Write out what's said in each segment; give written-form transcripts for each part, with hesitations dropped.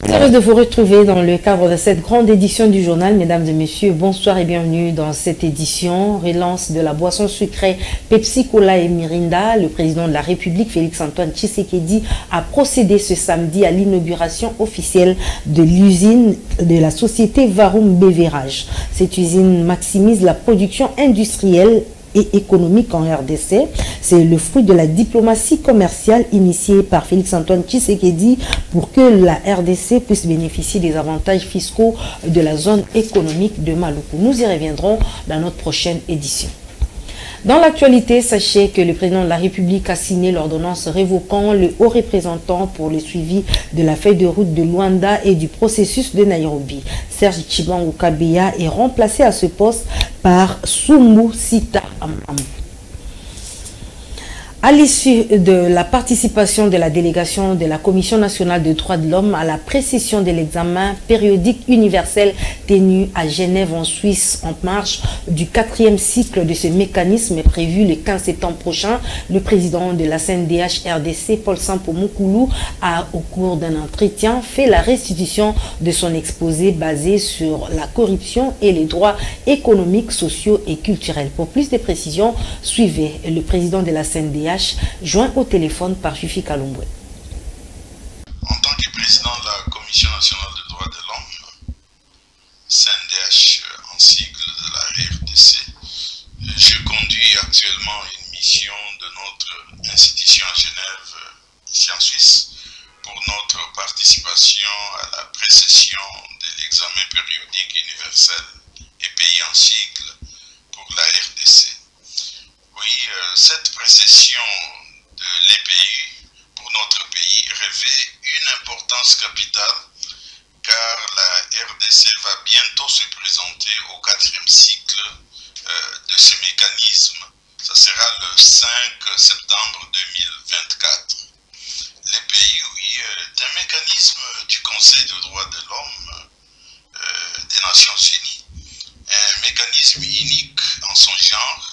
Heureuse de vous retrouver dans le cadre de cette grande édition du journal. Mesdames et messieurs, bonsoir et bienvenue dans cette édition. Relance de la boisson sucrée Pepsi, Cola et Mirinda. Le président de la République, Félix-Antoine Tshisekedi, a procédé ce samedi à l'inauguration officielle de l'usine de la société Varum Beverage. Cette usine maximise la production industrielle et économique en RDC. C'est le fruit de la diplomatie commerciale initiée par Félix-Antoine Tshisekedi pour que la RDC puisse bénéficier des avantages fiscaux de la zone économique de Maluku. Nous y reviendrons dans notre prochaine édition. Dans l'actualité, sachez que le président de la République a signé l'ordonnance révoquant le haut représentant pour le suivi de la feuille de route de Luanda et du processus de Nairobi. Serge Tshibangu Kabeya est remplacé à ce poste par Soumou Sita Amam. À l'issue de la participation de la délégation de la Commission nationale des droits de l'homme à la précession de l'examen périodique universel tenu à Genève en Suisse en marge du 4e cycle de ce mécanisme prévu le 15 septembre prochain, le président de la CNDH RDC, Paul Sampo Moukoulou, a au cours d'un entretien fait la restitution de son exposé basé sur la corruption et les droits économiques, sociaux et culturels. Pour plus de précisions, suivez le président de la CNDH joint au téléphone par Fifi Kalumbwe. En tant que président de la Commission nationale des droits de l'homme, CNDH en sigle de la RDC, je conduis actuellement une mission de notre institution à Genève, ici en Suisse, pour notre participation à la précession de l'examen périodique universel et pays en sigle pour la RDC. Oui, cette précession de l'EPU pour notre pays revêt une importance capitale car la RDC va bientôt se présenter au 4e cycle de ce mécanisme. Ça sera le 5 septembre 2024. L'EPU, oui, est un mécanisme du Conseil des droits de l'homme des Nations Unies, un mécanisme unique en son genre.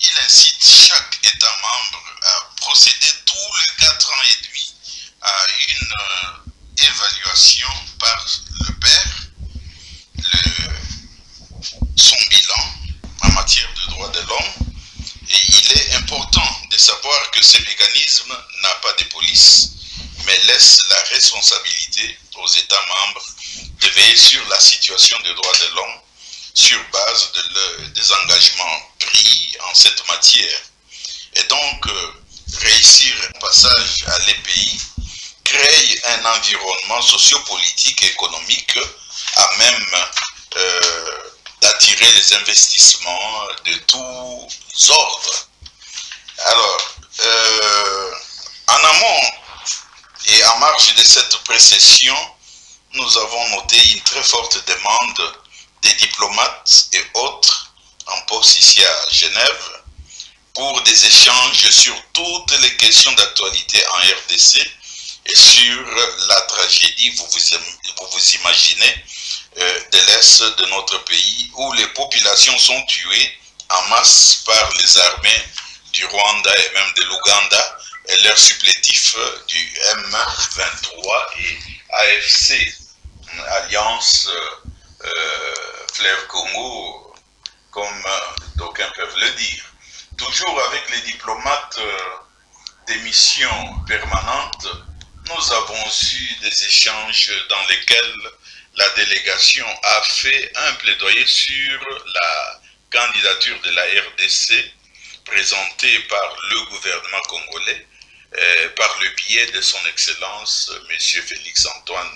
Il incite chaque État membre à procéder tous les 4 ans et demi à une évaluation par le père, son bilan en matière de droits de l'homme. Et il est important de savoir que ce mécanisme n'a pas de police, mais laisse la responsabilité aux États membres de veiller sur la situation des droits de l'homme sur base des engagements pris en cette matière. Et donc, réussir un passage à l'EPI crée un environnement sociopolitique et économique à même d'attirer les investissements de tous ordres. Alors, en amont et en marge de cette précession, nous avons noté une très forte demande des diplomates et autres en poste ici à Genève pour des échanges sur toutes les questions d'actualité en RDC et sur la tragédie, vous vous imaginez, de l'Est de notre pays où les populations sont tuées en masse par les armées du Rwanda et même de l'Ouganda et leurs supplétifs du M23 et AFC, Alliance Fleuve Congo, comme d'aucuns peuvent le dire. Toujours avec les diplomates des missions permanentes, nous avons eu des échanges dans lesquels la délégation a fait un plaidoyer sur la candidature de la RDC présentée par le gouvernement congolais par le biais de son Excellence, M. Félix-Antoine.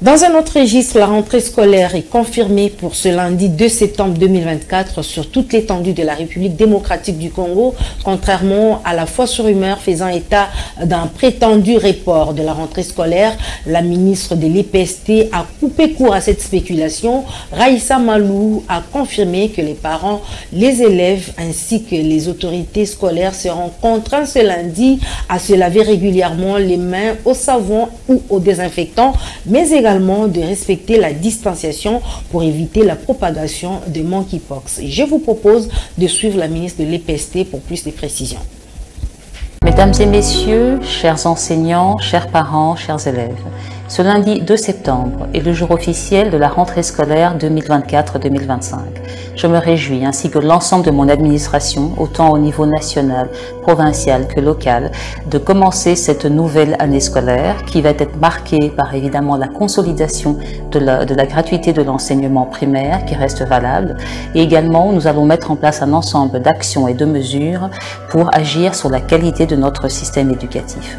Dans un autre registre, la rentrée scolaire est confirmée pour ce lundi 2 septembre 2024 sur toute l'étendue de la République démocratique du Congo, contrairement à la fausse rumeur faisant état d'un prétendu report de la rentrée scolaire. La ministre de l'EPST a coupé court à cette spéculation. Raïssa Malou a confirmé que les parents, les élèves ainsi que les autorités scolaires seront contraints ce lundi à se laver régulièrement les mains au savon ou au désinfectant, mais également de respecter la distanciation pour éviter la propagation de monkeypox. Je vous propose de suivre la ministre de l'EPST pour plus de précisions. Mesdames et messieurs, chers enseignants, chers parents, chers élèves, ce lundi 2 septembre est le jour officiel de la rentrée scolaire 2024-2025. Je me réjouis, ainsi que l'ensemble de mon administration, autant au niveau national, provincial que local, de commencer cette nouvelle année scolaire qui va être marquée par évidemment la consolidation de la gratuité de l'enseignement primaire qui reste valable. Et également, nous allons mettre en place un ensemble d'actions et de mesures pour agir sur la qualité de notre système éducatif.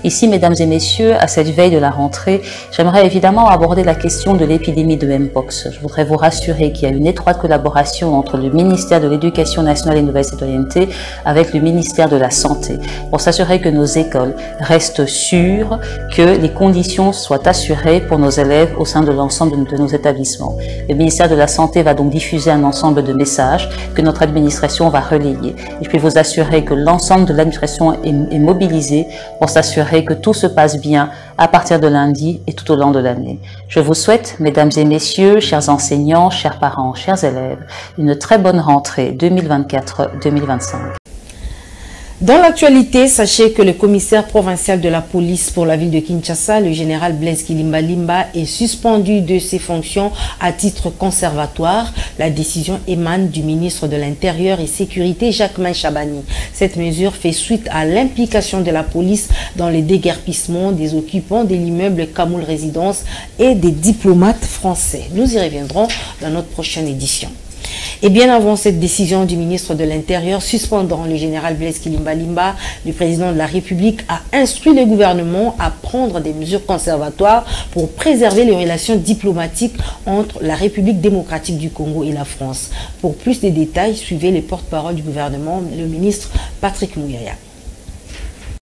Ici, mesdames et messieurs, à cette veille de la rentrée, j'aimerais évidemment aborder la question de l'épidémie de Mpox. Je voudrais vous rassurer qu'il y a une étroite collaboration entre le ministère de l'Éducation nationale et Nouvelle Citoyenneté avec le ministère de la Santé pour s'assurer que nos écoles restent sûres, que les conditions soient assurées pour nos élèves au sein de l'ensemble de nos établissements. Le ministère de la Santé va donc diffuser un ensemble de messages que notre administration va relayer. Et je peux vous assurer que l'ensemble de l'administration est mobilisé pour s'assurer que tout se passe bien à partir de lundi et tout au long de l'année. Je vous souhaite, mesdames et messieurs, chers enseignants, chers parents, chers élèves, une très bonne rentrée 2024-2025. Dans l'actualité, sachez que le commissaire provincial de la police pour la ville de Kinshasa, le général Blaise Kilimba Limba, est suspendu de ses fonctions à titre conservatoire. La décision émane du ministre de l'Intérieur et Sécurité, Jacquemain Chabani. Cette mesure fait suite à l'implication de la police dans les déguerpissements des occupants de l'immeuble Kamoul Résidence et des diplomates français. Nous y reviendrons dans notre prochaine édition. Et bien avant cette décision du ministre de l'Intérieur suspendant le général Blaise Kilimba Limba, le président de la République a instruit le gouvernement à prendre des mesures conservatoires pour préserver les relations diplomatiques entre la République démocratique du Congo et la France. Pour plus de détails, suivez les porte-parole du gouvernement, le ministre Patrick Mouyaya.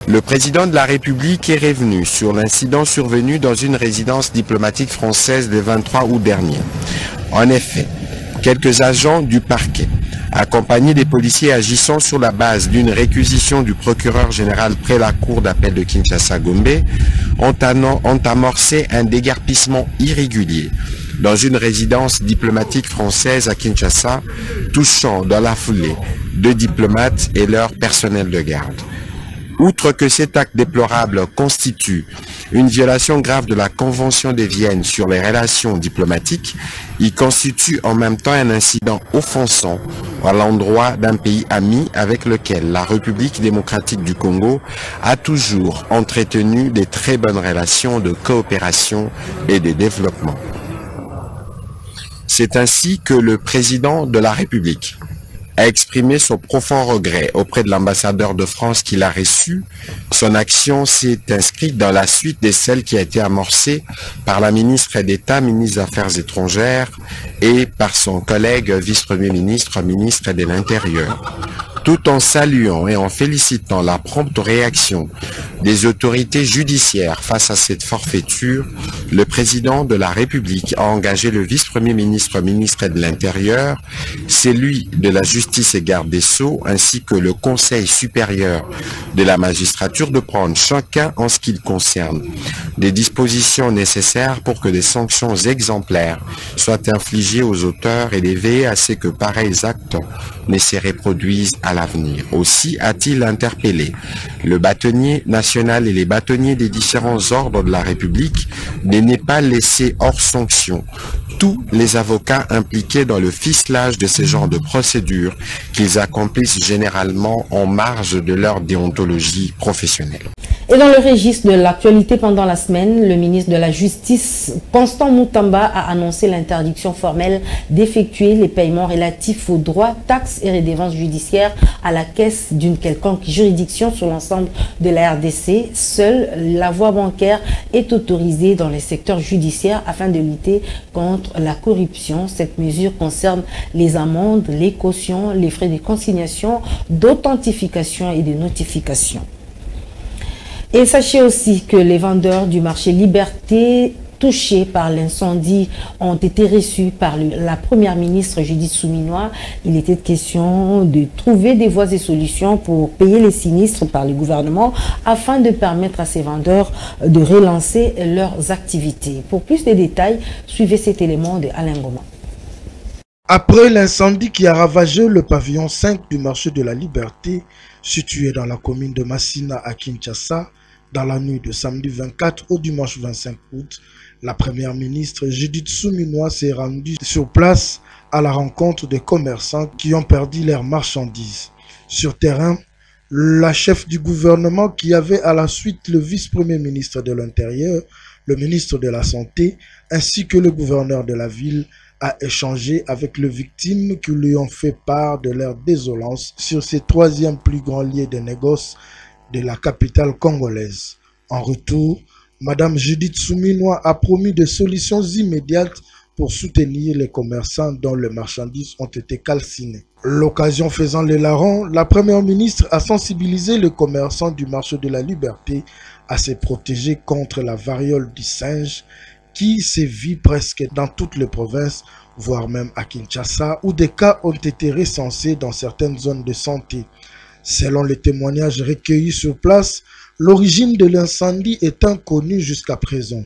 Le président de la République est revenu sur l'incident survenu dans une résidence diplomatique française le 23 août dernier. En effet, quelques agents du parquet, accompagnés des policiers agissant sur la base d'une réquisition du procureur général près la cour d'appel de Kinshasa-Gombe, ont amorcé un déguerpissement irrégulier dans une résidence diplomatique française à Kinshasa, touchant dans la foulée 2 diplomates et leur personnel de garde. Outre que cet acte déplorable constitue une violation grave de la Convention de Vienne sur les relations diplomatiques, il constitue en même temps un incident offensant à l'endroit d'un pays ami avec lequel la République démocratique du Congo a toujours entretenu de très bonnes relations de coopération et de développement. C'est ainsi que le président de la République a exprimé son profond regret auprès de l'ambassadeur de France qui l'a reçu. Son action s'est inscrite dans la suite de celle qui a été amorcée par la ministre d'État, ministre des Affaires étrangères, et par son collègue vice-premier ministre, ministre de l'Intérieur. Tout en saluant et en félicitant la prompte réaction des autorités judiciaires face à cette forfaiture, le président de la République a engagé le vice-premier ministre, ministre de l'Intérieur, celui de la Justice et garde des Sceaux, ainsi que le Conseil supérieur de la magistrature de prendre chacun en ce qui le concerne des dispositions nécessaires pour que des sanctions exemplaires soient infligées aux auteurs et de veiller à ce que pareils actes ne se reproduisent à l'avenir. Aussi a-t-il interpellé le bâtonnier national et les bâtonniers des différents ordres de la République de ne pas laisser hors sanction tous les avocats impliqués dans le ficelage de ce genre de procédures qu'ils accomplissent généralement en marge de leur déontologie professionnelle. Et dans le registre de l'actualité pendant la semaine, le ministre de la Justice, Constant Moutamba, a annoncé l'interdiction formelle d'effectuer les paiements relatifs aux droits, taxes et redevances judiciaires à la caisse d'une quelconque juridiction sur l'ensemble de la RDC. Seule la voie bancaire est autorisée dans les secteurs judiciaires afin de lutter contre la corruption. Cette mesure concerne les amendes, les cautions, les frais de consignation, d'authentification et de notification. Et sachez aussi que les vendeurs du marché Liberté touchés par l'incendie ont été reçus par la première ministre Judith Souminois. Il était question de trouver des voies et solutions pour payer les sinistres par le gouvernement afin de permettre à ces vendeurs de relancer leurs activités. Pour plus de détails, suivez cet élément de Alain Goma. Après l'incendie qui a ravagé le pavillon 5 du marché de la Liberté situé dans la commune de Massina à Kinshasa, dans la nuit de samedi 24 au dimanche 25 août, la première ministre Judith Suminwa s'est rendue sur place à la rencontre des commerçants qui ont perdu leurs marchandises. Sur terrain, la chef du gouvernement qui avait à la suite le vice-premier ministre de l'Intérieur, le ministre de la Santé, ainsi que le gouverneur de la ville, a échangé avec les victimes qui lui ont fait part de leur désolance sur ces troisième plus grands lieux de négoce de la capitale congolaise. En retour, Madame Judith Suminwa a promis des solutions immédiates pour soutenir les commerçants dont les marchandises ont été calcinées. L'occasion faisant les larrons, la première ministre a sensibilisé les commerçants du marché de la Liberté à se protéger contre la variole du singe qui sévit presque dans toutes les provinces, voire même à Kinshasa, où des cas ont été recensés dans certaines zones de santé. Selon les témoignages recueillis sur place, l'origine de l'incendie est inconnue jusqu'à présent.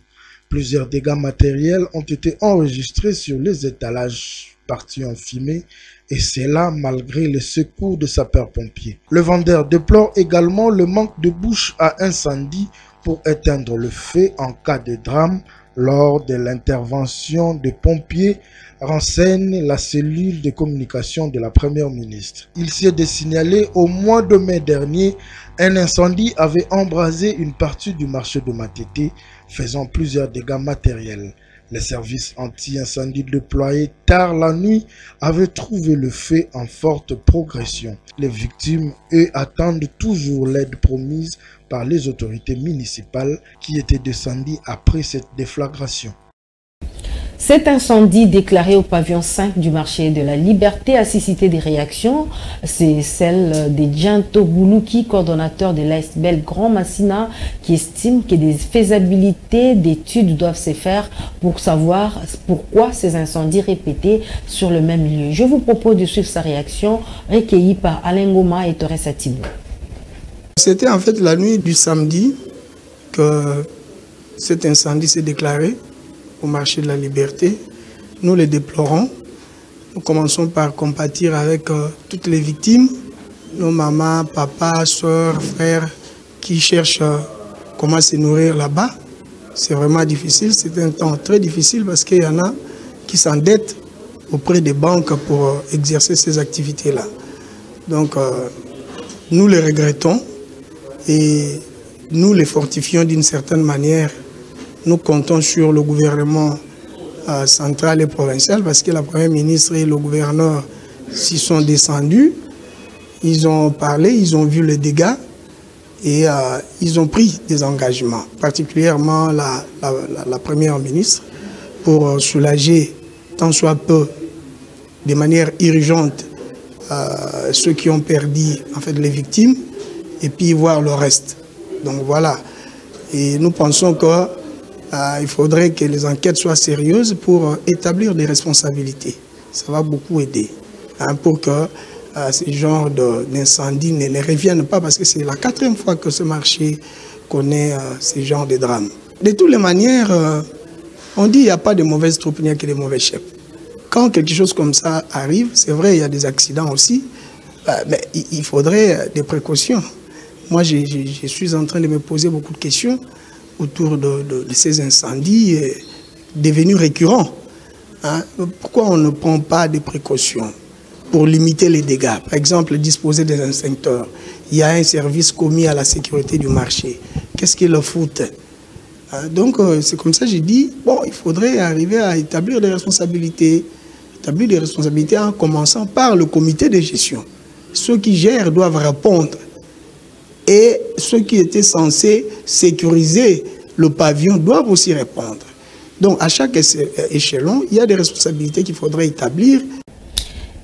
Plusieurs dégâts matériels ont été enregistrés sur les étalages partis en fumée, et cela malgré les secours de sapeurs-pompiers. Le vendeur déplore également le manque de bouches à incendie pour éteindre le feu en cas de drame. Lors de l'intervention des pompiers, renseigne la cellule de communication de la première ministre. Il s'est de signaler au mois de mai dernier, un incendie avait embrasé une partie du marché de Matete, faisant plusieurs dégâts matériels. Les services anti-incendie déployés tard la nuit avaient trouvé le feu en forte progression. Les victimes, eux, attendent toujours l'aide promise par les autorités municipales qui étaient descendues après cette déflagration. Cet incendie déclaré au pavillon 5 du marché de la Liberté a suscité des réactions. C'est celle de Djanto Boulouki, coordonnateur de l'ASBEL Grand Massina, qui estime que des faisabilités d'études doivent se faire pour savoir pourquoi ces incendies répétés sur le même lieu. Je vous propose de suivre sa réaction recueillie par Alain Goma et Torres Atibou. C'était en fait la nuit du samedi que cet incendie s'est déclaré au marché de la Liberté. Nous le déplorons. Nous commençons par compatir avec toutes les victimes, nos mamans, papas, soeurs, frères, qui cherchent comment se nourrir là-bas. C'est vraiment difficile, c'est un temps très difficile parce qu'il y en a qui s'endettent auprès des banques pour exercer ces activités-là. Donc, nous les regrettons et nous les fortifions d'une certaine manière. Nous comptons sur le gouvernement central et provincial parce que la première ministre et le gouverneur s'y sont descendus. Ils ont parlé, ils ont vu les dégâts et ils ont pris des engagements, particulièrement la première ministre, pour soulager tant soit peu, de manière urgente, ceux qui ont perdu en fait les victimes et puis voir le reste. Donc voilà. Et nous pensons que il faudrait que les enquêtes soient sérieuses pour établir des responsabilités. Ça va beaucoup aider pour que ce genre d'incendie ne reviennent pas parce que c'est la 4e fois que ce marché connaît ce genre de drame. De toutes les manières, on dit qu'il n'y a pas de mauvaises troupes, il n'y a que de mauvais chefs. Quand quelque chose comme ça arrive, c'est vrai, il y a des accidents aussi, mais il faudrait des précautions. Moi, je suis en train de me poser beaucoup de questions autour de ces incendies devenus récurrents. Pourquoi on ne prend pas des précautions pour limiter les dégâts? Par exemple, disposer des extincteurs. Il y a un service commis à la sécurité du marché. Qu'est-ce qu'ils le foutent? Donc, c'est comme ça que j'ai dit, bon, il faudrait arriver à établir des responsabilités. Établir des responsabilités en commençant par le comité de gestion. Ceux qui gèrent doivent répondre. Et ceux qui étaient censés sécuriser le pavillon doivent aussi répondre. Donc, à chaque échelon, il y a des responsabilités qu'il faudrait établir.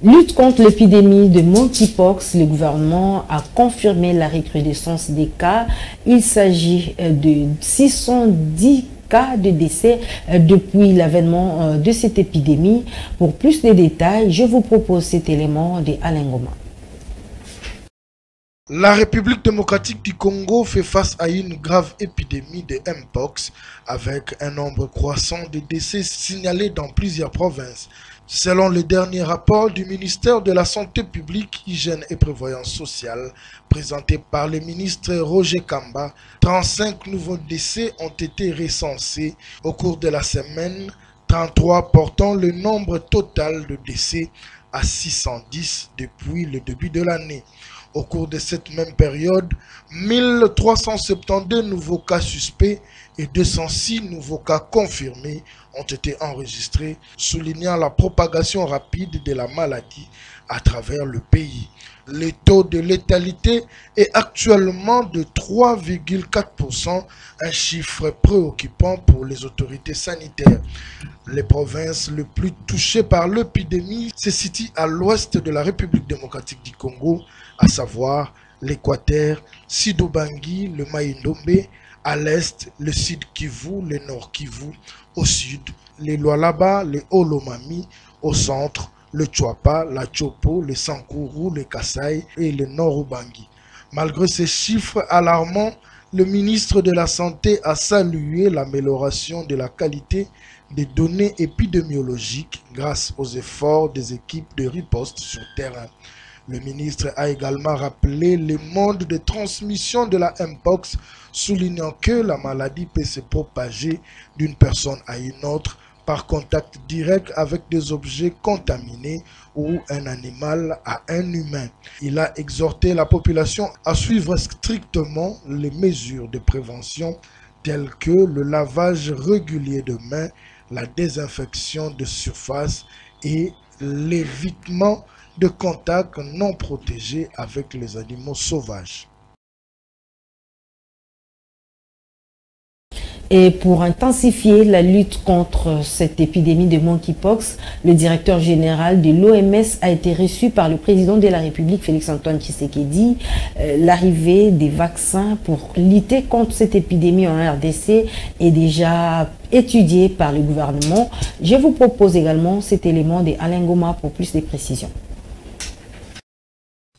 Lutte contre l'épidémie de monkeypox, le gouvernement a confirmé la recrudescence des cas. Il s'agit de 610 cas de décès depuis l'avènement de cette épidémie. Pour plus de détails, je vous propose cet élément de Alain Goma. La République démocratique du Congo fait face à une grave épidémie de Mpox avec un nombre croissant de décès signalés dans plusieurs provinces. Selon le dernier rapport du ministère de la Santé publique, Hygiène et Prévoyance sociale, présenté par le ministre Roger Kamba, 35 nouveaux décès ont été recensés au cours de la semaine, 33 portant le nombre total de décès à 610 depuis le début de l'année. Au cours de cette même période, 1372 nouveaux cas suspects et 206 nouveaux cas confirmés ont été enregistrés, soulignant la propagation rapide de la maladie à travers le pays. Le taux de létalité est actuellement de 3,4%, un chiffre préoccupant pour les autorités sanitaires. Les provinces les plus touchées par l'épidémie se situent à l'ouest de la République démocratique du Congo, à savoir l'Équateur, Sud-Ubangi, le Mai-Ndombe, à l'est, le Sud Kivu, le Nord Kivu, au sud, les Lualaba, les Olomami, au centre, le Chouapa, la Chopo, le Sankuru, le Kasaï et le Nord-Ubangi. Malgré ces chiffres alarmants, le ministre de la Santé a salué l'amélioration de la qualité des données épidémiologiques grâce aux efforts des équipes de riposte sur terrain. Le ministre a également rappelé les modes de transmission de la Mpox, soulignant que la maladie peut se propager d'une personne à une autre par contact direct avec des objets contaminés ou un animal à un humain. Il a exhorté la population à suivre strictement les mesures de prévention telles que le lavage régulier de mains, la désinfection de surface et l'évitement de contacts non protégés avec les animaux sauvages. Et pour intensifier la lutte contre cette épidémie de monkeypox, le directeur général de l'OMS a été reçu par le président de la République, Félix-Antoine Tshisekedi. L'arrivée des vaccins pour lutter contre cette épidémie en RDC est déjà étudiée par le gouvernement. Je vous propose également cet élément d'Alain Goma pour plus de précisions.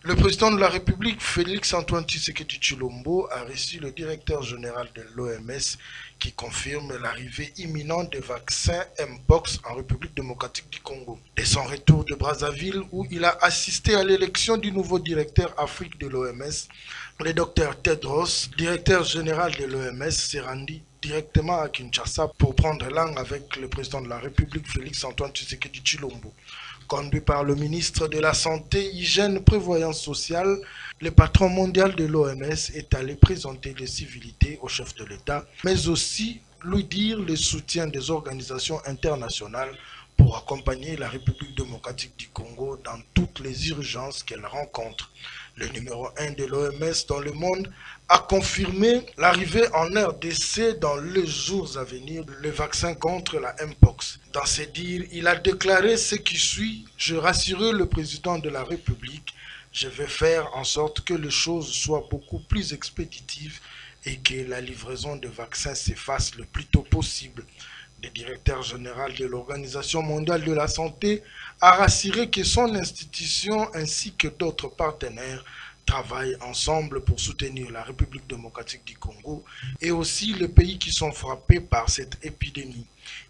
Le président de la République, Félix-Antoine Tshisekedi Tshilombo, a reçu le directeur général de l'OMS qui confirme l'arrivée imminente des vaccins Mpox en République démocratique du Congo. Dès son retour de Brazzaville, où il a assisté à l'élection du nouveau directeur Afrique de l'OMS, le docteur Tedros, directeur général de l'OMS, s'est rendu directement à Kinshasa pour prendre langue avec le président de la République, Félix-Antoine Tshisekedi Tshilombo. Conduit par le ministre de la Santé, Hygiène et Prévoyance sociale, le patron mondial de l'OMS est allé présenter les civilités au chef de l'État, mais aussi lui dire le soutien des organisations internationales pour accompagner la République démocratique du Congo dans toutes les urgences qu'elle rencontre. Le numéro 1 de l'OMS dans le monde a confirmé l'arrivée en RDC dans les jours à venir le vaccin contre la Mpox. Dans ses dires, il a déclaré ce qui suit: je rassurais le président de la République, je vais faire en sorte que les choses soient beaucoup plus expéditives et que la livraison de vaccins se fasse le plus tôt possible. Le directeur général de l'Organisation mondiale de la santé a rassuré que son institution ainsi que d'autres partenaires travaillent ensemble pour soutenir la République démocratique du Congo et aussi les pays qui sont frappés par cette épidémie.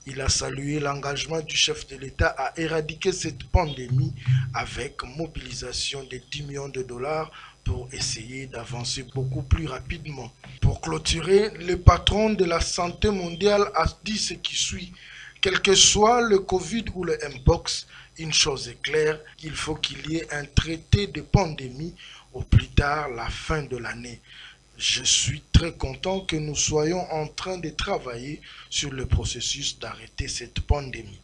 Il a salué l'engagement du chef de l'État à éradiquer cette pandémie avec mobilisation de 10 millions de dollars pour essayer d'avancer beaucoup plus rapidement. Pour clôturer, le patron de la santé mondiale a dit ce qui suit: quel que soit le Covid ou le Mpox, une chose est claire, il faut qu'il y ait un traité de pandémie au plus tard la fin de l'année. Je suis très content que nous soyons en train de travailler sur le processus d'arrêter cette pandémie.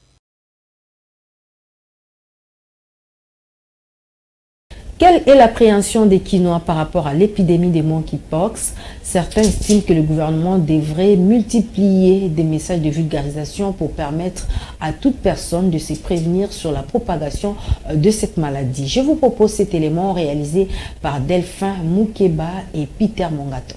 Quelle est l'appréhension des Kinois par rapport à l'épidémie des monkeypox? Certains estiment que le gouvernement devrait multiplier des messages de vulgarisation pour permettre à toute personne de se prévenir sur la propagation de cette maladie. Je vous propose cet élément réalisé par Delphin Moukeba et Peter Mongato.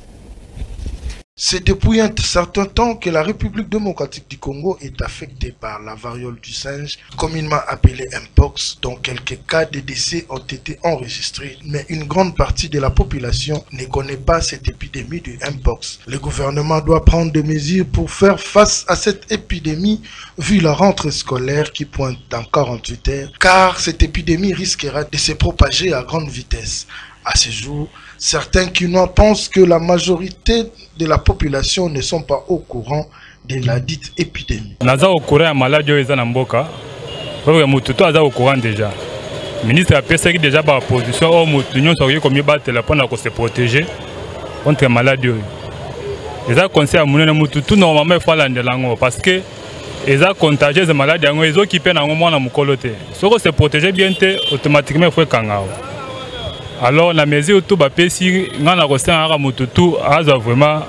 C'est depuis un certain temps que la République démocratique du Congo est affectée par la variole du singe, communément appelée Mpox, dont quelques cas de décès ont été enregistrés. Mais une grande partie de la population ne connaît pas cette épidémie du Mpox. Le gouvernement doit prendre des mesures pour faire face à cette épidémie, vu la rentrée scolaire qui pointe dans 48 heures, car cette épidémie risquera de se propager à grande vitesse. À ce jour, certains Kinois pensent que la majorité de la population ne sont pas au courant de la dite épidémie. Naza au courant de la maladie est en Mboka. Parce que Moututo est au courant déjà. Le ministre a pensé déjà par la position où Moutunyo s'aurait commis par téléphone pour se protéger contre la maladie. Les a conseillé à Moututo normalement il faut aller en parce que les a contagieux de maladies ils ont occupé dans le monde à Mukolote. Si on se protéger bien, automatiquement il faut kangao. Alors la mesure où tout va passer, on a reçu un Moututo a vraiment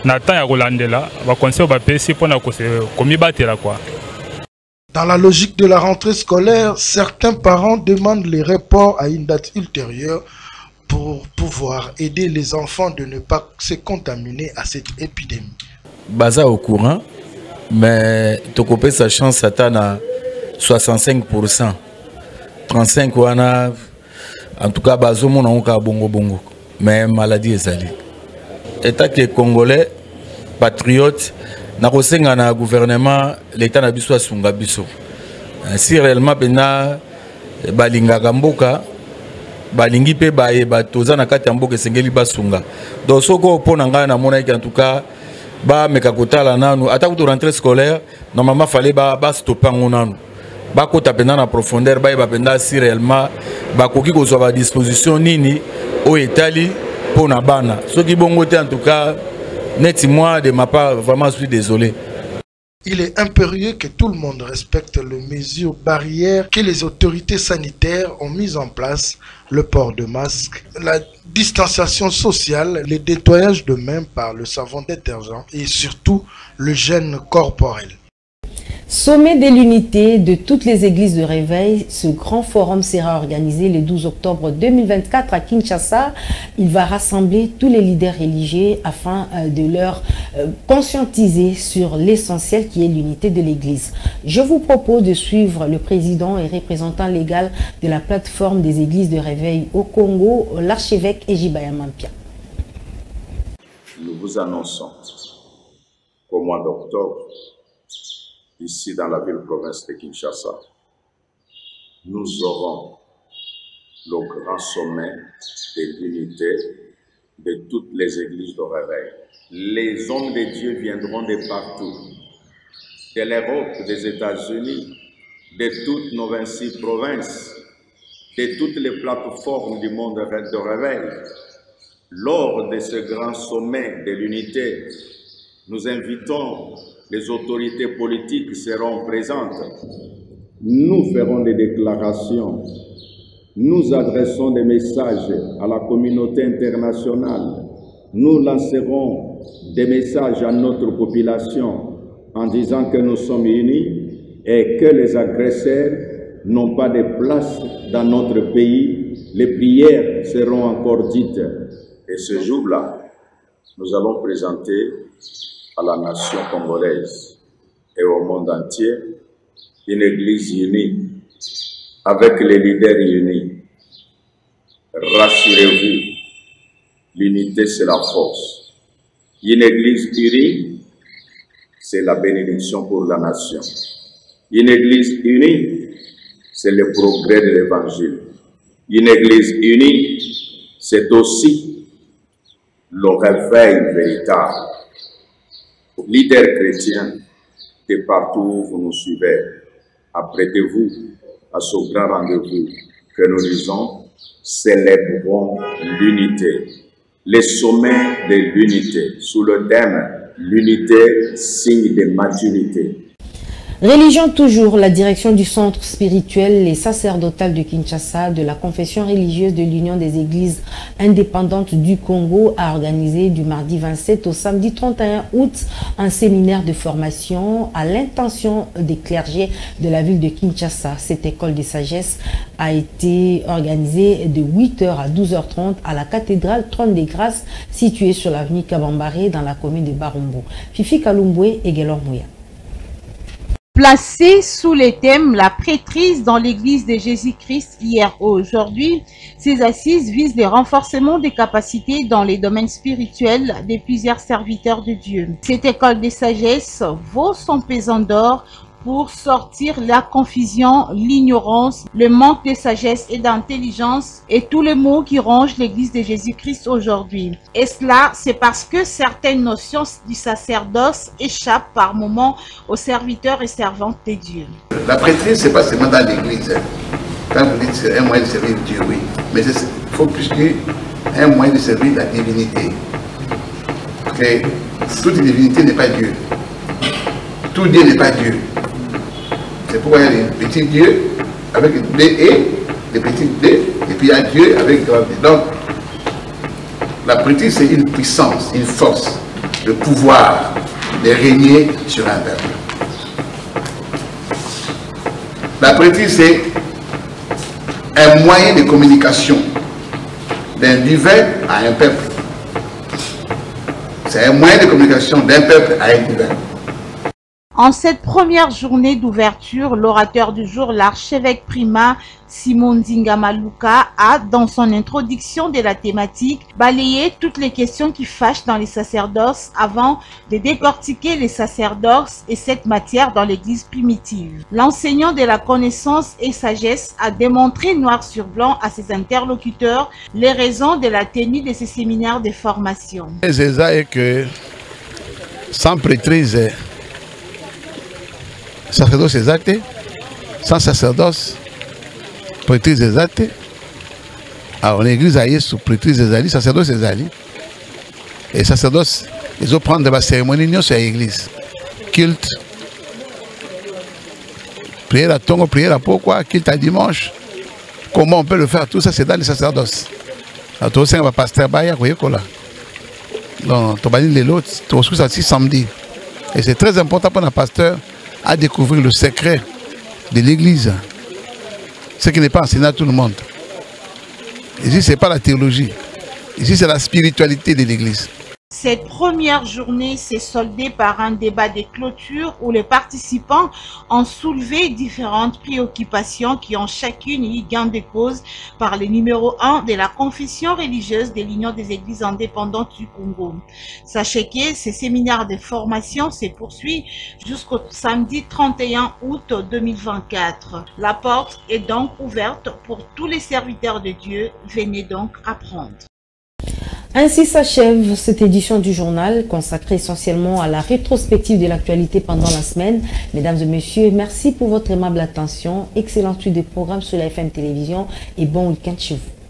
n'attend à Rolandela, va conseiller va passer pour se commis battre là quoi. Dans la logique de la rentrée scolaire, certains parents demandent les reports à une date ultérieure pour pouvoir aider les enfants de ne pas se contaminer à cette épidémie. Baza au courant, mais tu coupes sa chance à 65%. 35 wana en tout cas bazo mon onka bongo mais maladie ezali. État que congolais patriote na kosenga na gouvernement l'état na biso asunga biso. Si réellement bena balinga mboka balingi pe baye batoza na kati ya mboka esengeli basunga. Donc soko pona nga na mona en tout cas ba mekakotala nanu ata kuto rentrée scolaire normalement fallait ba stopper ngonanu. Ba kota pena na profondeur ba penda si réellement ba koki ko so ba disposition nini o etali pona bana. Soki bongo te en tout cas net moi de ma part vraiment je suis désolé. Il est impérieux que tout le monde respecte les mesures barrières que les autorités sanitaires ont mises en place, le port de masque, la distanciation sociale, le nettoyage de mains par le savon détergent et surtout le gène corporel. Sommet de l'unité de toutes les églises de réveil, ce grand forum sera organisé le 12 octobre 2024 à Kinshasa. Il va rassembler tous les leaders religieux afin de leur conscientiser sur l'essentiel qui est l'unité de l'église. Je vous propose de suivre le président et représentant légal de la plateforme des églises de réveil au Congo, l'archevêque Ejibaya Mampia. Nous vous annonçons qu'au mois d'octobre, ici dans la ville-province de Kinshasa, nous aurons le grand sommet de l'unité de toutes les églises de réveil. Les hommes de Dieu viendront de partout, de l'Europe, des États-Unis, de toutes nos 26 provinces, de toutes les plateformes du monde de réveil. Lors de ce grand sommet de l'unité, nous invitons les autorités politiques seront présentes. Nous ferons des déclarations. Nous adressons des messages à la communauté internationale. Nous lancerons des messages à notre population en disant que nous sommes unis et que les agresseurs n'ont pas de place dans notre pays. Les prières seront encore dites. Et ce jour-là, nous allons présenter à la nation congolaise et au monde entier une église unie avec les leaders unis. Rassurez-vous, l'unité c'est la force. Une église unie, c'est la bénédiction pour la nation. Une église unie, c'est le progrès de l'évangile. Une église unie, c'est aussi le réveil véritable. Leaders chrétiens, de partout où vous nous suivez, apprêtez-vous à ce grand rendez-vous que nous disons, célébrons l'unité. Les sommets de l'unité, sous le thème l'unité, signe de maturité. Religion toujours, la direction du centre spirituel et sacerdotal de Kinshasa de la confession religieuse de l'Union des églises indépendantes du Congo a organisé du mardi 27 au samedi 31 août un séminaire de formation à l'intention des clergés de la ville de Kinshasa. Cette école de sagesse a été organisée de 8h à 12h30 à la cathédrale Trône des Grâces située sur l'avenue Kabambare dans la commune de Barumbo. Fifi Kalumbwe et Gelor Mouya. Placé sous le thème « La prêtrise dans l'église de Jésus-Christ hier ou aujourd'hui », ces assises visent le renforcement des capacités dans les domaines spirituels de plusieurs serviteurs de Dieu. Cette école de sagesse vaut son pesant d'or pour sortir la confusion, l'ignorance, le manque de sagesse et d'intelligence et tous les maux qui rongent l'église de Jésus-Christ aujourd'hui. Et cela, c'est parce que certaines notions du sacerdoce échappent par moments aux serviteurs et servantes de Dieu. La prêtrise, c'est pas seulement dans l'église. Quand vous dites c'est un moyen de servir Dieu, oui. Mais il faut plus qu'un moyen de servir la divinité. Parce que toute divinité n'est pas Dieu. Tout Dieu n'est pas Dieu. C'est pourquoi il y a des petits dieux avec des et, des petits D, et puis il y a Dieu avec grand D. Donc, la prêtrise, c'est une puissance, une force, le pouvoir de régner sur un peuple. La prêtrise, c'est un moyen de communication d'un divin à un peuple. C'est un moyen de communication d'un peuple à un divin. En cette première journée d'ouverture, l'orateur du jour, l'archevêque primat Simon Nzingamaluka, a, dans son introduction de la thématique, balayé toutes les questions qui fâchent dans les sacerdoces avant de décortiquer les sacerdoces et cette matière dans l'église primitive. L'enseignant de la connaissance et sagesse a démontré noir sur blanc à ses interlocuteurs les raisons de la tenue de ces séminaires de formation. C'est ça que sans prêtrise, sacerdoce exact, sans sacerdoce, prêtrise exacte. Alors l'église a sous prêtrise exacte, sacerdoce exact. Et sacerdoce, ils vont prendre des cérémonies sur l'église. Culte, prière à tongo, prière à pourquoi, culte à dimanche. Comment on peut le faire? Tout ça, c'est dans les sacerdoces. Alors tout ça, on va pasteur Baya, vous voyez quoi là. Donc, on va dire les autres, tout ça, c'est samedi. Et c'est très important pour un pasteur à découvrir le secret de l'église, ce qui n'est pas enseigné à tout le monde. Ici, ce n'est pas la théologie. Ici, c'est la spiritualité de l'église. Cette première journée s'est soldée par un débat de clôture où les participants ont soulevé différentes préoccupations qui ont chacune eu gain de cause par le numéro 1 de la confession religieuse de l'Union des églises indépendantes du Congo. Sachez que ce séminaire de formation se poursuit jusqu'au samedi 31 août 2024. La porte est donc ouverte pour tous les serviteurs de Dieu. Venez donc apprendre. Ainsi s'achève cette édition du journal consacrée essentiellement à la rétrospective de l'actualité pendant la semaine. Mesdames et messieurs, merci pour votre aimable attention. Excellente suite de programmes sur la FM Télévision et bon week-end chez vous.